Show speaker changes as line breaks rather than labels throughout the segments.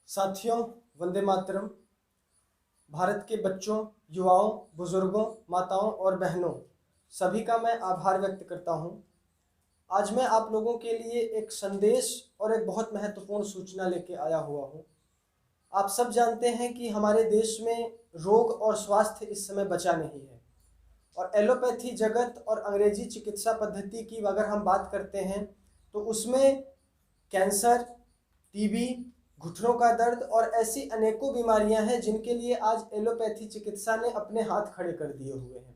साथियों, वंदे मातरम। भारत के बच्चों, युवाओं, बुजुर्गों, माताओं और बहनों, सभी का मैं आभार व्यक्त करता हूँ। आज मैं आप लोगों के लिए एक संदेश और एक बहुत महत्वपूर्ण सूचना लेके आया हुआ हूँ। आप सब जानते हैं कि हमारे देश में रोग और स्वास्थ्य इस समय बचा नहीं है, और एलोपैथी जगत और अंग्रेजी चिकित्सा पद्धति की अगर हम बात करते हैं तो उसमें कैंसर, टीबी, घुटनों का दर्द और ऐसी अनेकों बीमारियां हैं जिनके लिए आज एलोपैथी चिकित्सा ने अपने हाथ खड़े कर दिए हुए हैं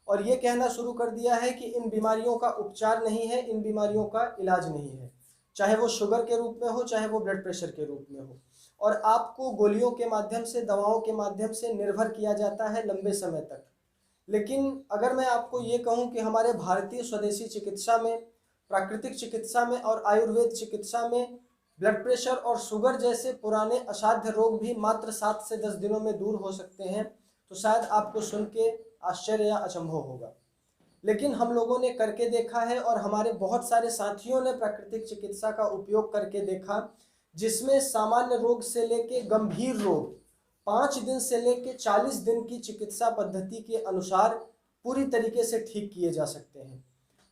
और ये कहना शुरू कर दिया है कि इन बीमारियों का उपचार नहीं है, इन बीमारियों का इलाज नहीं है, चाहे वो शुगर के रूप में हो, चाहे वो ब्लड प्रेशर के रूप में हो। और आपको गोलियों के माध्यम से, दवाओं के माध्यम से निर्भर किया जाता है लंबे समय तक। लेकिन अगर मैं आपको ये कहूँ कि हमारे भारतीय स्वदेशी चिकित्सा में, प्राकृतिक चिकित्सा में और आयुर्वेद चिकित्सा में ब्लड प्रेशर और शुगर जैसे पुराने असाध्य रोग भी मात्र 7 से 10 दिनों में दूर हो सकते हैं, तो शायद आपको सुन के आश्चर्य या अचंभव होगा। लेकिन हम लोगों ने करके देखा है और हमारे बहुत सारे साथियों ने प्राकृतिक चिकित्सा का उपयोग करके देखा, जिसमें सामान्य रोग से लेके गंभीर रोग 5 दिन से लेके 40 दिन की चिकित्सा पद्धति के अनुसार पूरी तरीके से ठीक किए जा सकते हैं।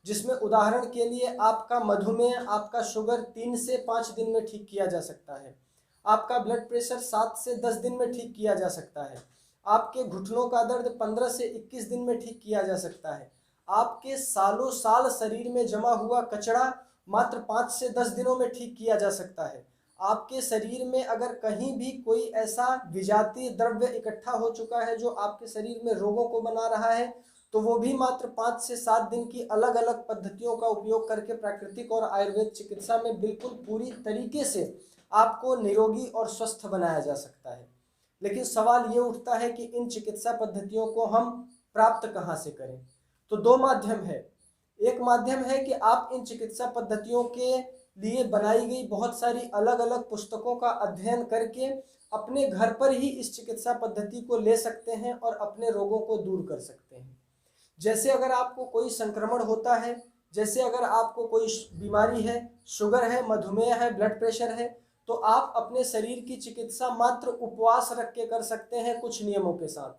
जिसमें उदाहरण के लिए आपका मधुमेह, आपका शुगर 3 से 5 दिन में ठीक किया जा सकता है, आपका ब्लड प्रेशर 7 से 10 दिन में ठीक किया जा सकता है, आपके घुटनों का दर्द 15 से 21 दिन में ठीक किया जा सकता है, आपके सालों साल शरीर में जमा हुआ कचरा मात्र 5 से 10 दिनों में ठीक किया जा सकता है। आपके शरीर में अगर कहीं भी कोई ऐसा विजातीय द्रव्य इकट्ठा हो चुका है जो आपके शरीर में रोगों को बना रहा है, तो वो भी मात्र 5 से 7 दिन की अलग अलग पद्धतियों का उपयोग करके प्राकृतिक और आयुर्वेद चिकित्सा में बिल्कुल पूरी तरीके से आपको निरोगी और स्वस्थ बनाया जा सकता है। लेकिन सवाल ये उठता है कि इन चिकित्सा पद्धतियों को हम प्राप्त कहाँ से करें। तो 2 माध्यम है। एक माध्यम है कि आप इन चिकित्सा पद्धतियों के लिए बनाई गई बहुत सारी अलग अलग पुस्तकों का अध्ययन करके अपने घर पर ही इस चिकित्सा पद्धति को ले सकते हैं और अपने रोगों को दूर कर सकते हैं। जैसे अगर आपको कोई संक्रमण होता है, जैसे अगर आपको कोई बीमारी है, शुगर है, मधुमेह है, ब्लड प्रेशर है, तो आप अपने शरीर की चिकित्सा मात्र उपवास रख के कर सकते हैं कुछ नियमों के साथ।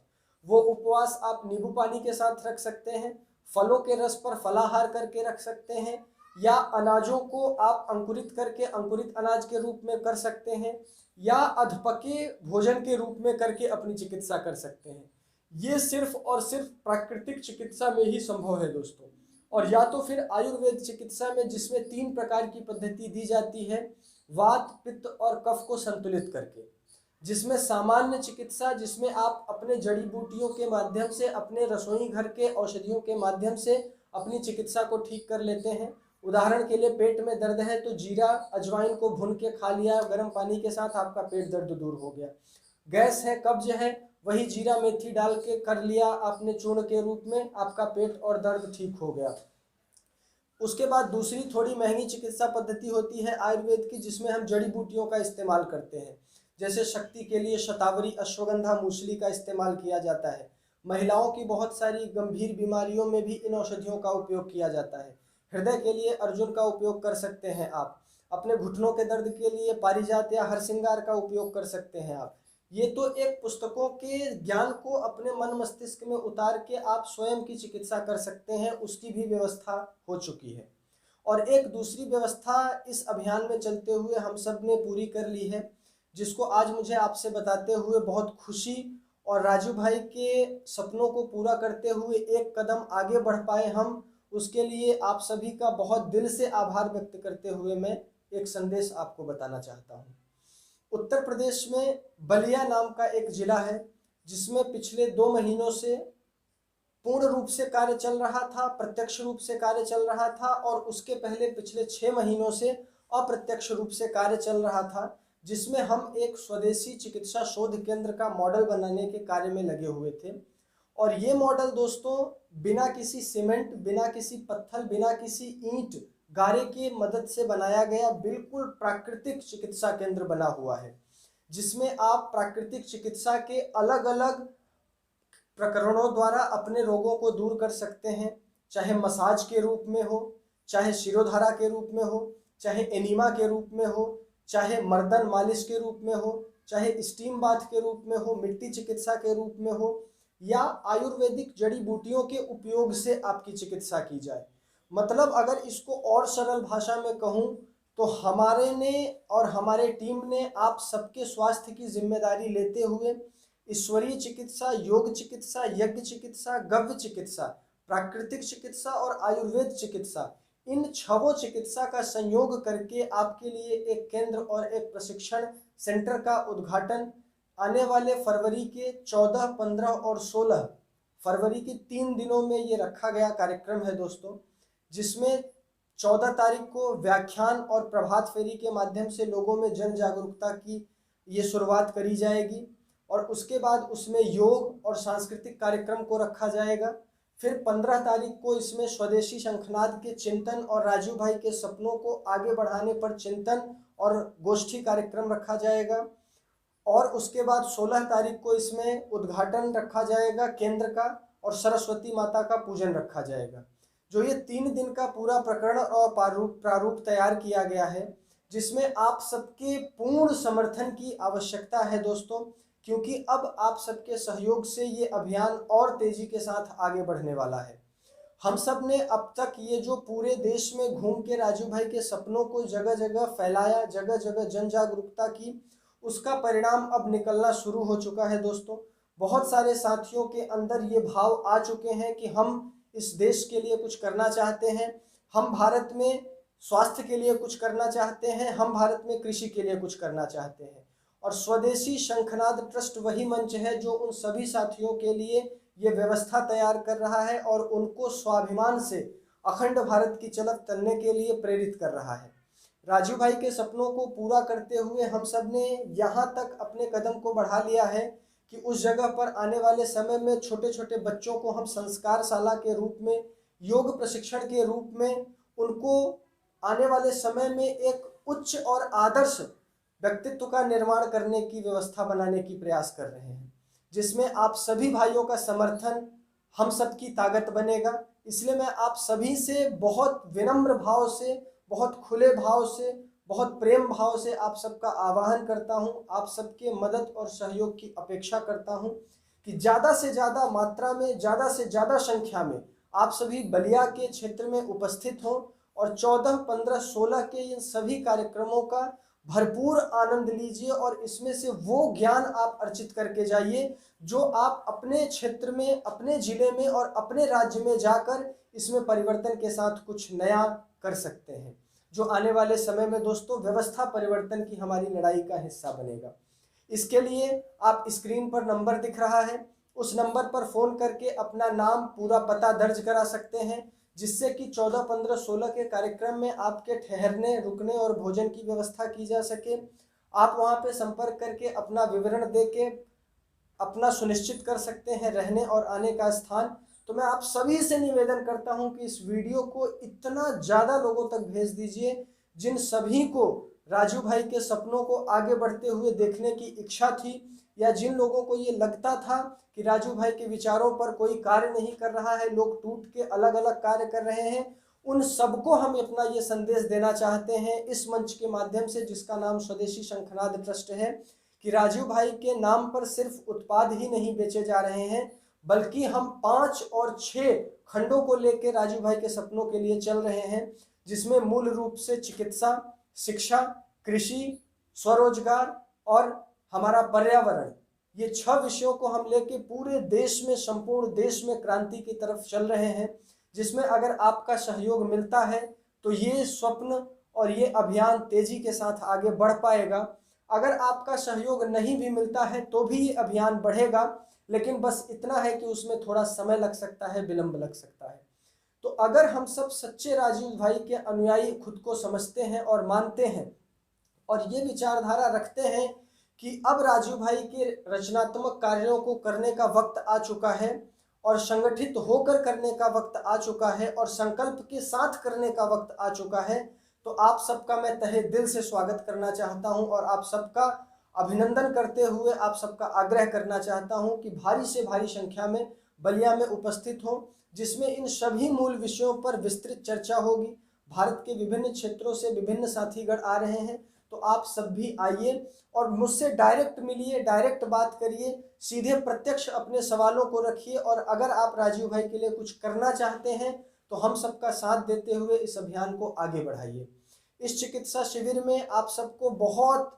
वो उपवास आप नींबू पानी के साथ रख सकते हैं, फलों के रस पर फलाहार करके रख सकते हैं, या अनाजों को आप अंकुरित करके अंकुरित अनाज के रूप में कर सकते हैं, या अधपके भोजन के रूप में करके अपनी चिकित्सा कर सकते हैं। ये सिर्फ और सिर्फ प्राकृतिक चिकित्सा में ही संभव है दोस्तों। और या तो फिर आयुर्वेद चिकित्सा में, जिसमें 3 प्रकार की पद्धति दी जाती है, वात, पित्त और कफ को संतुलित करके। जिसमें सामान्य चिकित्सा, जिसमें आप अपने जड़ी बूटियों के माध्यम से, अपने रसोई घर के औषधियों के माध्यम से अपनी चिकित्सा को ठीक कर लेते हैं। उदाहरण के लिए पेट में दर्द है तो जीरा अजवाइन को भून के खा लिया गर्म पानी के साथ, आपका पेट दर्द दूर हो गया। गैस है, कब्ज है, वही जीरा मेथी डाल के कर लिया आपने चूर्ण के रूप में, आपका पेट और दर्द ठीक हो गया। उसके बाद दूसरी थोड़ी महंगी चिकित्सा पद्धति होती है आयुर्वेद की, जिसमें हम जड़ी बूटियों का इस्तेमाल करते हैं। जैसे शक्ति के लिए शतावरी, अश्वगंधा, मूसली का इस्तेमाल किया जाता है। महिलाओं की बहुत सारी गंभीर बीमारियों में भी इन औषधियों का उपयोग किया जाता है। हृदय के लिए अर्जुन का उपयोग कर सकते हैं आप। अपने घुटनों के दर्द के लिए पारिजात या हरसिंगार का उपयोग कर सकते हैं आप। ये तो एक पुस्तकों के ज्ञान को अपने मन मस्तिष्क में उतार के आप स्वयं की चिकित्सा कर सकते हैं, उसकी भी व्यवस्था हो चुकी है। और एक दूसरी व्यवस्था इस अभियान में चलते हुए हम सब ने पूरी कर ली है, जिसको आज मुझे आपसे बताते हुए बहुत खुशी, और राजू भाई के सपनों को पूरा करते हुए एक कदम आगे बढ़ पाए हम, उसके लिए आप सभी का बहुत दिल से आभार व्यक्त करते हुए मैं एक संदेश आपको बताना चाहता हूँ। उत्तर प्रदेश में बलिया नाम का एक जिला है, जिसमें पिछले 2 महीनों से पूर्ण रूप से कार्य चल रहा था, प्रत्यक्ष रूप से कार्य चल रहा था, और उसके पहले पिछले 6 महीनों से अप्रत्यक्ष रूप से कार्य चल रहा था, जिसमें हम एक स्वदेशी चिकित्सा शोध केंद्र का मॉडल बनाने के कार्य में लगे हुए थे। और ये मॉडल दोस्तों बिना किसी सीमेंट, बिना किसी पत्थर, बिना किसी ईंट गारे की मदद से बनाया गया बिल्कुल प्राकृतिक चिकित्सा केंद्र बना हुआ है, जिसमें आप प्राकृतिक चिकित्सा के अलग अलग प्रकरणों द्वारा अपने रोगों को दूर कर सकते हैं। चाहे मसाज के रूप में हो, चाहे शिरोधारा के रूप में हो, चाहे एनीमा के रूप में हो, चाहे मर्दन मालिश के रूप में हो, चाहे स्टीम बाथ के रूप में हो, मिट्टी चिकित्सा के रूप में हो, या आयुर्वेदिक जड़ी बूटियों के उपयोग से आपकी चिकित्सा की जाए। मतलब अगर इसको और सरल भाषा में कहूँ तो हमारे ने और हमारे टीम ने आप सबके स्वास्थ्य की जिम्मेदारी लेते हुए ईश्वरीय चिकित्सा, योग चिकित्सा, यज्ञ चिकित्सा, गव्य चिकित्सा, प्राकृतिक चिकित्सा और आयुर्वेद चिकित्सा, इन छहों चिकित्सा का संयोग करके आपके लिए एक केंद्र और एक प्रशिक्षण सेंटर का उद्घाटन आने वाले फरवरी के 14, 15 और 16 फरवरी के 3 दिनों में ये रखा गया कार्यक्रम है दोस्तों, जिसमें 14 तारीख को व्याख्यान और प्रभात फेरी के माध्यम से लोगों में जन जागरूकता की ये शुरुआत करी जाएगी और उसके बाद उसमें योग और सांस्कृतिक कार्यक्रम को रखा जाएगा। फिर 15 तारीख को इसमें स्वदेशी शंखनाद के चिंतन और राजू भाई के सपनों को आगे बढ़ाने पर चिंतन और गोष्ठी कार्यक्रम रखा जाएगा और उसके बाद 16 तारीख को इसमें उद्घाटन रखा जाएगा केंद्र का और सरस्वती माता का पूजन रखा जाएगा। जो ये 3 दिन का पूरा प्रकरण और प्रारूप तैयार किया गया है, जिसमें आप सबके पूर्ण समर्थन की आवश्यकता है दोस्तों, क्योंकि अब आप सबके सहयोग से ये अभियान और तेजी के साथ आगे बढ़ने वाला है। हम सब ने अब तक ये जो पूरे देश में घूम के राजू भाई के सपनों को जगह जगह फैलाया, जगह जगह जन जागरूकता की, उसका परिणाम अब निकलना शुरू हो चुका है दोस्तों। बहुत सारे साथियों के अंदर ये भाव आ चुके हैं कि हम इस देश के लिए कुछ करना चाहते हैं, हम भारत में स्वास्थ्य के लिए कुछ करना चाहते हैं, हम भारत में कृषि के लिए कुछ करना चाहते हैं। और स्वदेशी शंखनाद ट्रस्ट वही मंच है जो उन सभी साथियों के लिए ये व्यवस्था तैयार कर रहा है और उनको स्वाभिमान से अखंड भारत की चलक तलने के लिए प्रेरित कर रहा है। राजू भाई के सपनों को पूरा करते हुए हम सब ने यहाँ तक अपने कदम को बढ़ा लिया है कि उस जगह पर आने वाले समय में छोटे छोटे बच्चों को हम संस्कारशाला के रूप में, योग प्रशिक्षण के रूप में उनको आने वाले समय में एक उच्च और आदर्श व्यक्तित्व का निर्माण करने की व्यवस्था बनाने की प्रयास कर रहे हैं, जिसमें आप सभी भाइयों का समर्थन हम सब की ताकत बनेगा। इसलिए मैं आप सभी से बहुत विनम्र भाव से, बहुत खुले भाव से, बहुत प्रेम भाव से आप सबका आह्वान करता हूं, आप सबके मदद और सहयोग की अपेक्षा करता हूं कि ज़्यादा से ज़्यादा मात्रा में, ज़्यादा से ज़्यादा संख्या में आप सभी बलिया के क्षेत्र में उपस्थित हों और 14, 15, 16 के इन सभी कार्यक्रमों का भरपूर आनंद लीजिए और इसमें से वो ज्ञान आप अर्जित करके जाइए जो आप अपने क्षेत्र में, अपने जिले में और अपने राज्य में जाकर इसमें परिवर्तन के साथ कुछ नया कर सकते हैं, जो आने वाले समय में दोस्तों व्यवस्था परिवर्तन की हमारी लड़ाई का हिस्सा बनेगा। इसके लिए आप स्क्रीन पर नंबर दिख रहा है, उस नंबर पर फ़ोन करके अपना नाम, पूरा पता दर्ज करा सकते हैं, जिससे कि 14, 15, 16 के कार्यक्रम में आपके ठहरने, रुकने और भोजन की व्यवस्था की जा सके। आप वहां पे संपर्क करके अपना विवरण दे के अपना सुनिश्चित कर सकते हैं रहने और आने का स्थान। तो मैं आप सभी से निवेदन करता हूं कि इस वीडियो को इतना ज़्यादा लोगों तक भेज दीजिए जिन सभी को राजू भाई के सपनों को आगे बढ़ते हुए देखने की इच्छा थी, या जिन लोगों को ये लगता था कि राजू भाई के विचारों पर कोई कार्य नहीं कर रहा है, लोग टूट के अलग अलग कार्य कर रहे हैं, उन सबको हम अपना ये संदेश देना चाहते हैं इस मंच के माध्यम से, जिसका नाम स्वदेशी शंखनाद ट्रस्ट है, कि राजू भाई के नाम पर सिर्फ उत्पाद ही नहीं बेचे जा रहे हैं, बल्कि हम 5 और 6 खंडों को लेकर राजू भाई के सपनों के लिए चल रहे हैं, जिसमें मूल रूप से चिकित्सा, शिक्षा, कृषि, स्वरोजगार और हमारा पर्यावरण, ये 6 विषयों को हम लेके पूरे देश में, संपूर्ण देश में क्रांति की तरफ चल रहे हैं, जिसमें अगर आपका सहयोग मिलता है तो ये स्वप्न और ये अभियान तेजी के साथ आगे बढ़ पाएगा। अगर आपका सहयोग नहीं भी मिलता है तो भी ये अभियान बढ़ेगा, लेकिन बस इतना है कि उसमें थोड़ा समय लग सकता है, विलंब लग सकता है। तो अगर हम सब सच्चे राजू भाई के अनुयायी खुद को समझते हैं और मानते हैं और ये विचारधारा रखते हैं कि अब राजू भाई के रचनात्मक कार्यों को करने का वक्त आ चुका है और संगठित होकर करने का वक्त आ चुका है और संकल्प के साथ करने का वक्त आ चुका है, तो आप सबका मैं तहे दिल से स्वागत करना चाहता हूं और आप सबका अभिनंदन करते हुए आप सबका आग्रह करना चाहता हूं कि भारी से भारी संख्या में बलिया में उपस्थित हो, जिसमें इन सभी मूल विषयों पर विस्तृत चर्चा होगी। भारत के विभिन्न क्षेत्रों से विभिन्न साथीगण आ रहे हैं, तो आप सब भी आइए और मुझसे डायरेक्ट मिलिए, डायरेक्ट बात करिए, सीधे प्रत्यक्ष अपने सवालों को रखिए। और अगर आप राजीव भाई के लिए कुछ करना चाहते हैं तो हम सबका साथ देते हुए इस अभियान को आगे बढ़ाइए। इस चिकित्सा शिविर में आप सबको बहुत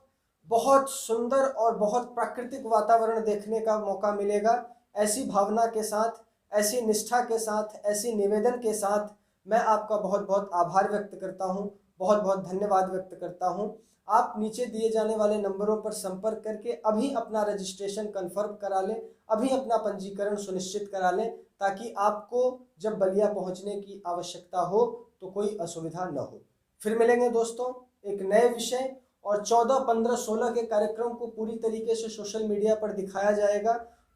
बहुत सुंदर और बहुत प्राकृतिक वातावरण देखने का मौका मिलेगा। ऐसी भावना के साथ, ऐसी निष्ठा के साथ, ऐसी निवेदन के साथ मैं आपका बहुत बहुत आभार व्यक्त करता हूँ, बहुत बहुत धन्यवाद व्यक्त करता हूँ। आप नीचे दिए जाने वाले नंबरों पर संपर्क करके अभी अपना रजिस्ट्रेशन कंफर्म करा लें, अभी अपना पंजीकरण सुनिश्चित करा लें, ताकि आपको जब बलिया पहुंचने की आवश्यकता हो तो कोई असुविधा न हो। फिर मिलेंगे दोस्तों एक नए विषय और 14, 15, 16 के कार्यक्रम को पूरी तरीके से सोशल मीडिया पर दिखाया जाएगा,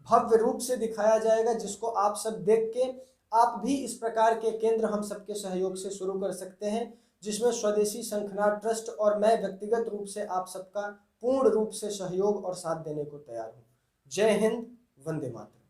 भव्य रूप से दिखाया जाएगा, जिसको आप सब देख के आप भी इस प्रकार के केंद्र हम सबके सहयोग से शुरू कर सकते हैं, जिसमें स्वदेशी शंखनाद ट्रस्ट और मैं व्यक्तिगत रूप से आप सबका पूर्ण रूप से सहयोग और साथ देने को तैयार हूँ। जय हिंद, वंदे मातरम।